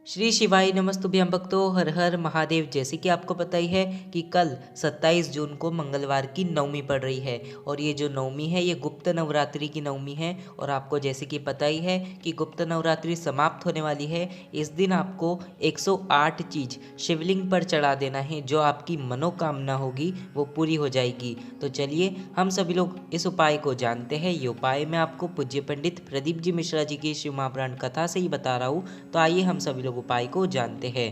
श्री शिवाय नमस्तुभ्यं भक्तों, हर हर महादेव। जैसे कि आपको पता ही है कि कल 27 जून को मंगलवार की नवमी पड़ रही है और ये जो नवमी है ये गुप्त नवरात्रि की नवमी है। और आपको जैसे कि पता ही है कि गुप्त नवरात्रि समाप्त होने वाली है। इस दिन आपको 108 चीज़ शिवलिंग पर चढ़ा देना है, जो आपकी मनोकामना होगी वो पूरी हो जाएगी। तो चलिए हम सभी लोग इस उपाय को जानते हैं। ये उपाय मैं आपको पूज्य पंडित प्रदीप जी मिश्रा जी की शिव महापुराण कथा से ही बता रहा हूँ। तो आइए हम सभी लोग उपाय को जानते हैं।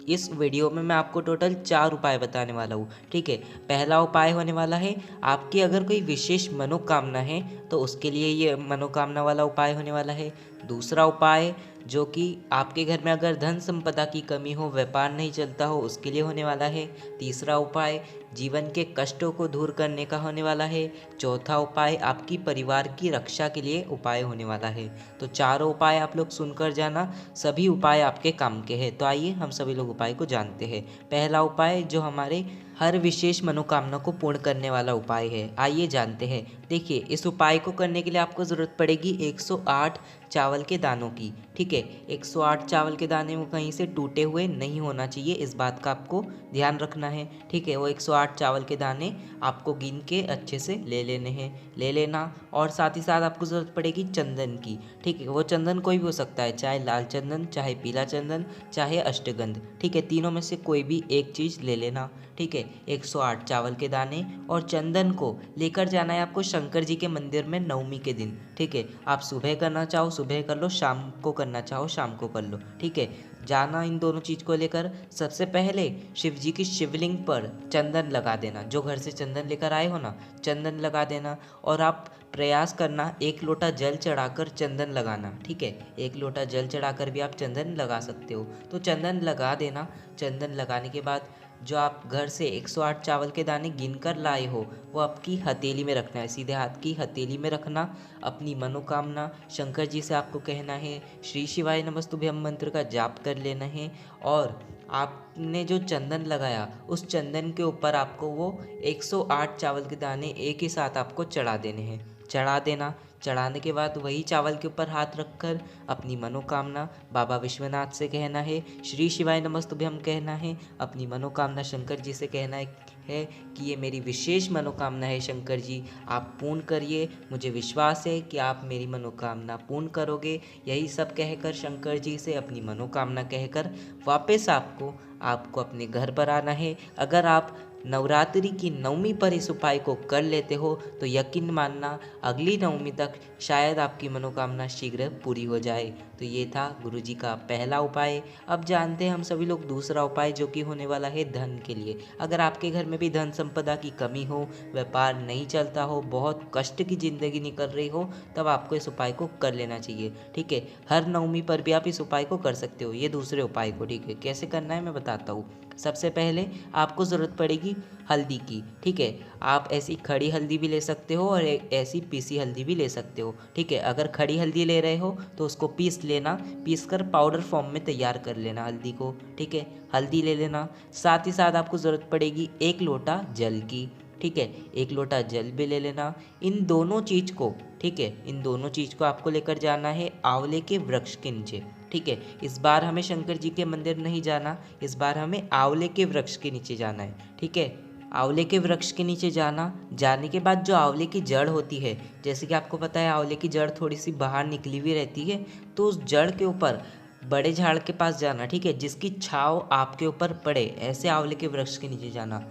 इस वीडियो में मैं आपको टोटल 4 उपाय बताने वाला हूँ। ठीक है, पहला उपाय होने वाला है, आपकी अगर कोई विशेष मनोकामना है तो उसके लिए ये मनोकामना वाला उपाय होने वाला है। दूसरा उपाय जो कि आपके घर में अगर धन संपदा की कमी हो, व्यापार नहीं चलता हो, उसके लिए होने वाला है। तीसरा उपाय जीवन के कष्टों को दूर करने का होने वाला है। चौथा उपाय आपकी परिवार की रक्षा के लिए उपाय होने वाला है। तो चारों उपाय आप लोग सुनकर जाना, सभी उपाय आपके काम के हैं। तो आइए हम सभी लोग उपाय को जानते हैं। पहला उपाय जो हमारे हर विशेष मनोकामना को पूर्ण करने वाला उपाय है, आइए जानते हैं। देखिए, इस उपाय को करने के लिए आपको ज़रूरत पड़ेगी 108 चावल के दानों की। ठीक है, 108 चावल के दाने वो कहीं से टूटे हुए नहीं होना चाहिए, इस बात का आपको ध्यान रखना है। ठीक है, वो 108 चावल के दाने आपको गिन के अच्छे से ले लेना। और साथ ही साथ आपको ज़रूरत पड़ेगी चंदन की। ठीक है, वो चंदन कोई भी हो सकता है, चाहे लाल चंदन, चाहे पीला चंदन, चाहे अष्टगंध। ठीक है, तीनों में से कोई भी एक चीज़ ले लेना। ठीक है, 108 चावल के दाने और चंदन को लेकर जाना है आपको शंकर जी के मंदिर में नवमी के दिन। ठीक है, आप सुबह करना चाहो सुबह कर लो, शाम को करना चाहो शाम को कर लो। ठीक है, जाना इन दोनों चीज़ को लेकर। सबसे पहले शिव जी की शिवलिंग पर चंदन लगा देना। जो घर से चंदन लेकर आए हो ना, चंदन लगा देना। और आप प्रयास करना 1 लोटा जल चढ़ाकर चंदन लगाना। ठीक है, 1 लोटा जल चढ़ाकर भी आप चंदन लगा सकते हो। तो चंदन लगा देना। चंदन लगाने के बाद जो आप घर से 108 चावल के दाने गिन कर लाए हो वो आपकी हथेली में रखना है, सीधे हाथ की हथेली में रखना। अपनी मनोकामना शंकर जी से आपको कहना है, श्री शिवाय नमस्तुभ्यम मंत्र का जाप कर लेना है। और आपने जो चंदन लगाया उस चंदन के ऊपर आपको वो 108 चावल के दाने एक ही साथ आपको चढ़ा देने हैं। चढ़ा देना। चढ़ाने के बाद वही चावल के ऊपर हाथ रखकर अपनी मनोकामना बाबा विश्वनाथ से कहना है, श्री शिवाय नमस्तुभ्यम कहना है। अपनी मनोकामना शंकर जी से कहना है कि ये मेरी विशेष मनोकामना है शंकर जी, आप पूर्ण करिए। मुझे विश्वास है कि आप मेरी मनोकामना पूर्ण करोगे। यही सब कहकर शंकर जी से अपनी मनोकामना कहकर वापस आपको अपने घर पर आना है। अगर आप नवरात्रि की नवमी पर इस उपाय को कर लेते हो तो यकीन मानना अगली नवमी तक शायद आपकी मनोकामना शीघ्र पूरी हो जाए। तो ये था गुरुजी का पहला उपाय। अब जानते हैं हम सभी लोग दूसरा उपाय, जो कि होने वाला है धन के लिए। अगर आपके घर में भी धन संपदा की कमी हो, व्यापार नहीं चलता हो, बहुत कष्ट की ज़िंदगी निकल रही हो, तब आपको इस उपाय को कर लेना चाहिए। ठीक है, हर नवमी पर भी आप इस उपाय को कर सकते हो, ये दूसरे उपाय को। ठीक है, कैसे करना है मैं बताता हूँ। सबसे पहले आपको ज़रूरत पड़ेगी हल्दी की। ठीक है, आप ऐसी खड़ी हल्दी भी ले सकते हो और ऐसी पीसी हल्दी भी ले सकते हो। ठीक है, अगर खड़ी हल्दी ले रहे हो तो उसको पीस लेना, पीस कर पाउडर फॉर्म में तैयार कर लेना हल्दी को। ठीक है, हल्दी ले लेना। साथ ही साथ आपको ज़रूरत पड़ेगी 1 लोटा जल की। ठीक है, 1 लोटा जल भी ले लेना। इन दोनों चीज़ को, ठीक है, इन दोनों चीज़ को आपको लेकर जाना है आंवले के वृक्ष के नीचे। ठीक है, इस बार हमें शंकर जी के मंदिर नहीं जाना, इस बार हमें आंवले के वृक्ष के नीचे जाना है। ठीक है, आंवले के वृक्ष के नीचे जाना। जाने के बाद जो आंवले की जड़ होती है, जैसे कि आपको पता है आंवले की जड़ थोड़ी सी बाहर निकली हुई रहती है, तो उस जड़ के ऊपर बड़े झाड़ के पास जाना। ठीक है, जिसकी छाँव आपके ऊपर पड़े, ऐसे आंवले के वृक्ष के नीचे जाना।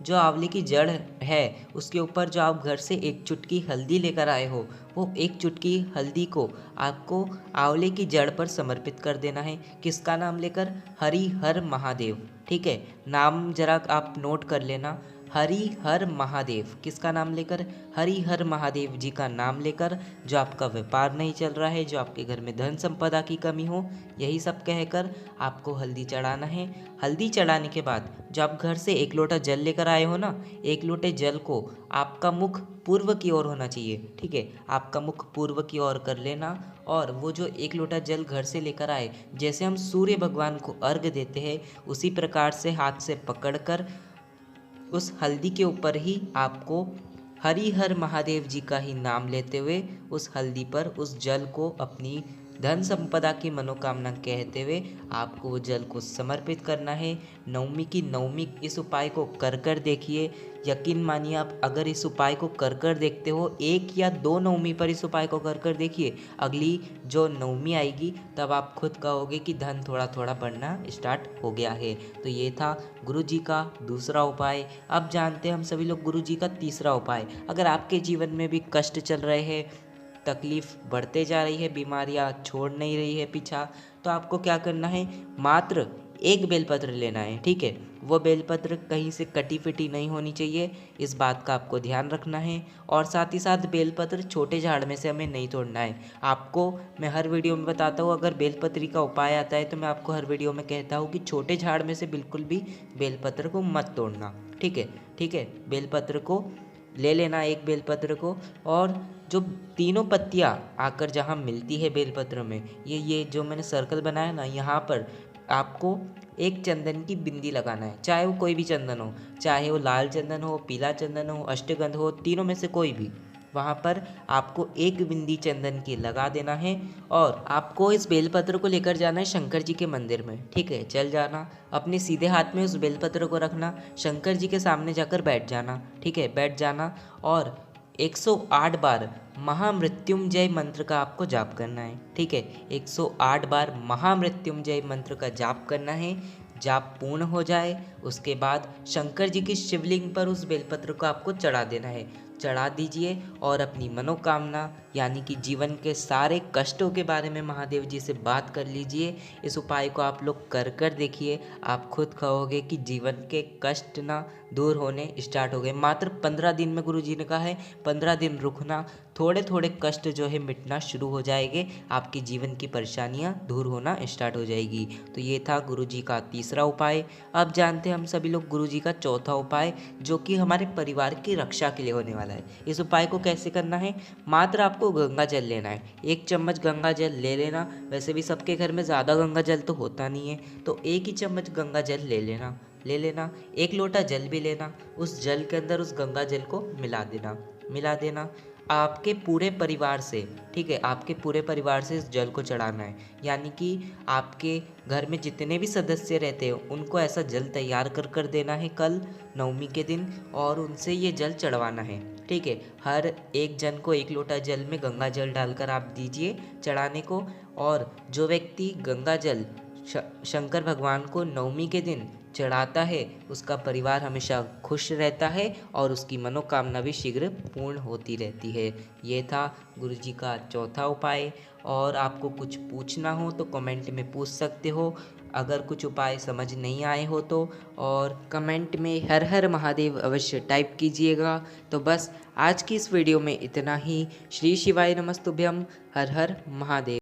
जो आंवले की जड़ है उसके ऊपर जो आप घर से 1 चुटकी हल्दी लेकर आए हो, वो 1 चुटकी हल्दी को आपको आंवले की जड़ पर समर्पित कर देना है। किसका नाम लेकर? हरि हर महादेव। ठीक है, नाम जरा आप नोट कर लेना, हरि हर महादेव। किसका नाम लेकर? हरि हर महादेव जी का नाम लेकर। जो आपका व्यापार नहीं चल रहा है, जो आपके घर में धन संपदा की कमी हो, यही सब कहकर आपको हल्दी चढ़ाना है। हल्दी चढ़ाने के बाद जब आप घर से 1 लोटा जल लेकर आए हो ना, 1 लोटे जल को आपका मुख पूर्व की ओर होना चाहिए। ठीक है, आपका मुख पूर्व की ओर कर लेना। और वो जो 1 लोटा जल घर से लेकर आए, जैसे हम सूर्य भगवान को अर्घ देते हैं, उसी प्रकार से हाथ से पकड़कर उस हल्दी के ऊपर ही आपको हरि हर महादेव जी का ही नाम लेते हुए उस हल्दी पर उस जल को अपनी धन संपदा की मनोकामना कहते हुए आपको वो जल को समर्पित करना है। नवमी की नवमी इस उपाय को कर कर देखिए। यकीन मानिए आप अगर इस उपाय को कर कर देखते हो, 1 या 2 नवमी पर इस उपाय को कर कर देखिए, अगली जो नवमी आएगी तब आप खुद कहोगे कि धन थोड़ा थोड़ा बढ़ना स्टार्ट हो गया है। तो ये था गुरु जी का दूसरा उपाय। अब जानते हैं हम सभी लोग गुरु जी का तीसरा उपाय। अगर आपके जीवन में भी कष्ट चल रहे हैं, तकलीफ बढ़ते जा रही है, बीमारियां छोड़ नहीं रही है पीछा, तो आपको क्या करना है, मात्र एक बेलपत्र लेना है। ठीक है, वो बेलपत्र कहीं से कटी फिटी नहीं होनी चाहिए, इस बात का आपको ध्यान रखना है। और साथ ही साथ बेलपत्र छोटे झाड़ में से हमें नहीं तोड़ना है। आपको मैं हर वीडियो में बताता हूँ, अगर बेलपत्री का उपाय आता है तो मैं आपको हर वीडियो में कहता हूँ कि छोटे झाड़ में से बिल्कुल भी बेलपत्र को मत तोड़ना। ठीक है, ठीक है, बेलपत्र को ले लेना, एक बेलपत्र को, और जो तीनों पत्तियां आकर जहाँ मिलती है बेलपत्र में, ये जो मैंने सर्कल बनाया ना, यहाँ पर आपको एक चंदन की बिंदी लगाना है। चाहे वो कोई भी चंदन हो, चाहे वो लाल चंदन हो, पीला चंदन हो, अष्टगंध हो, तीनों में से कोई भी, वहाँ पर आपको एक बिंदी चंदन की लगा देना है। और आपको इस बेलपत्र को लेकर जाना है शंकर जी के मंदिर में। ठीक है, चल जाना, अपने सीधे हाथ में उस बेलपत्र को रखना, शंकर जी के सामने जाकर बैठ जाना। ठीक है, बैठ जाना और 108 बार महामृत्युंजय मंत्र का आपको जाप करना है। ठीक है, 108 बार महामृत्युंजय मंत्र का जाप करना है। जाप पूर्ण हो जाए उसके बाद शंकर जी की शिवलिंग पर उस बेलपत्र को आपको चढ़ा देना है। चढ़ा दीजिए और अपनी मनोकामना यानी कि जीवन के सारे कष्टों के बारे में महादेव जी से बात कर लीजिए। इस उपाय को आप लोग कर कर देखिए, आप खुद कहोगे कि जीवन के कष्ट ना दूर होने स्टार्ट हो गए। मात्र 15 दिन में गुरु जी ने कहा है, 15 दिन रुकना, थोड़े थोड़े कष्ट जो है मिटना शुरू हो जाएंगे, आपके जीवन की परेशानियां दूर होना स्टार्ट हो जाएगी। तो ये था गुरु जी का तीसरा उपाय। अब जानते हैं हम सभी लोग गुरु जी का चौथा उपाय, जो कि हमारे परिवार की रक्षा के लिए होने वाला है। इस उपाय को कैसे करना है, मात्र आपको गंगा जल लेना है। 1 चम्मच गंगा जल ले लेना। वैसे भी सबके घर में ज़्यादा गंगा जल तो होता नहीं है, तो 1 ही चम्मच गंगा जल ले लेना। 1 लोटा जल भी लेना, उस जल के अंदर उस गंगा जल को मिला देना आपके पूरे परिवार से। ठीक है, आपके पूरे परिवार से इस जल को चढ़ाना है, यानी कि आपके घर में जितने भी सदस्य रहते हैं उनको ऐसा जल तैयार कर कर देना है कल नवमी के दिन, और उनसे ये जल चढ़वाना है। ठीक है, हर एक जन को 1 लोटा जल में गंगा जल डालकर आप दीजिए चढ़ाने को। और जो व्यक्ति गंगा जल शंकर भगवान को नवमी के दिन चढ़ाता है उसका परिवार हमेशा खुश रहता है और उसकी मनोकामना भी शीघ्र पूर्ण होती रहती है। ये था गुरु जी का चौथा उपाय। और आपको कुछ पूछना हो तो कमेंट में पूछ सकते हो, अगर कुछ उपाय समझ नहीं आए हो तो। और कमेंट में हर हर महादेव अवश्य टाइप कीजिएगा। तो बस आज की इस वीडियो में इतना ही। श्री शिवाय नमस्तुभ्यम। हर हर महादेव।